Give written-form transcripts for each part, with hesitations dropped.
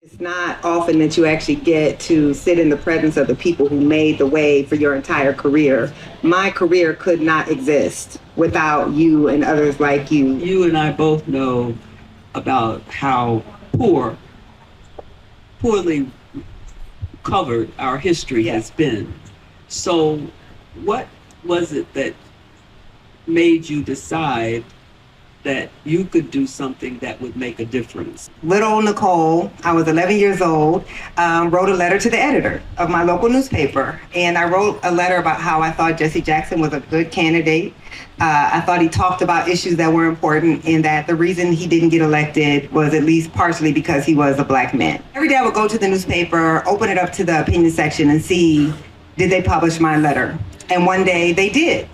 It's not often that you actually get to sit in the presence of the people who made the way for your entire career. My career could not exist without you and others like you. You and I both know about how poorly covered our history has been. So what was it that made you decide that you could do something that would make a difference? Little Nikole, I was 11 years old, wrote a letter to the editor of my local newspaper. And I wrote a letter about how I thought Jesse Jackson was a good candidate. I thought he talked about issues that were important, and that the reason he didn't get elected was at least partially because he was a Black man. Every day I would go to the newspaper, open it up to the opinion section and see, did they publish my letter? And one day they did.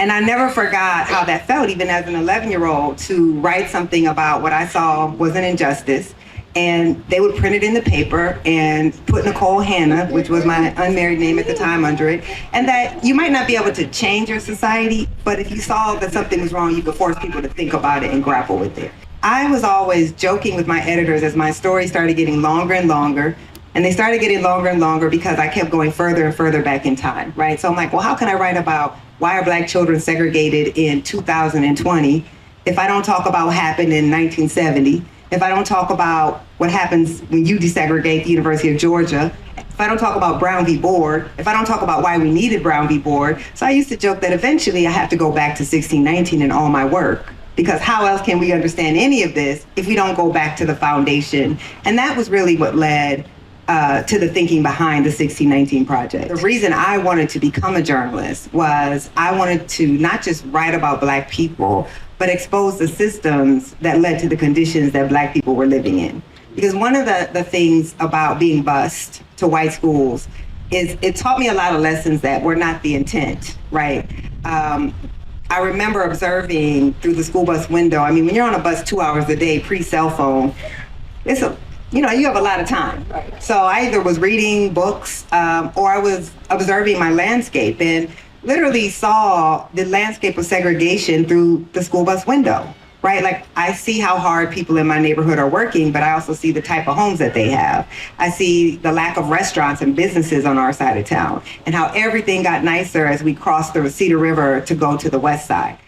And I never forgot how that felt, even as an 11-year-old, to write something about what I saw was an injustice. And they would print it in the paper and put Nikole Hannah, which was my unmarried name at the time, under it. And that you might not be able to change your society, but if you saw that something was wrong, you could force people to think about it and grapple with it. I was always joking with my editors as my story started getting longer and longer. And they started getting longer and longer because I kept going further and further back in time, right? So I'm like, well, how can I write about why are Black children segregated in 2020 if I don't talk about what happened in 1970, if I don't talk about what happens when you desegregate the University of Georgia, if I don't talk about Brown v. Board, if I don't talk about why we needed Brown v. Board. So I used to joke that eventually I have to go back to 1619 in all my work, because how else can we understand any of this if we don't go back to the foundation? And that was really what led to the thinking behind the 1619 Project. The reason I wanted to become a journalist was I wanted to not just write about Black people, but expose the systems that led to the conditions that Black people were living in. Because one of the things about being bused to white schools is it taught me a lot of lessons that were not the intent, right? I remember observing through the school bus window. I mean, when you're on a bus 2 hours a day, pre-cell phone, you have a lot of time. Right. So I either was reading books or I was observing my landscape and literally saw the landscape of segregation through the school bus window, right? Like, I see how hard people in my neighborhood are working, but I also see the type of homes that they have. I see the lack of restaurants and businesses on our side of town and how everything got nicer as we crossed the Cedar River to go to the west side.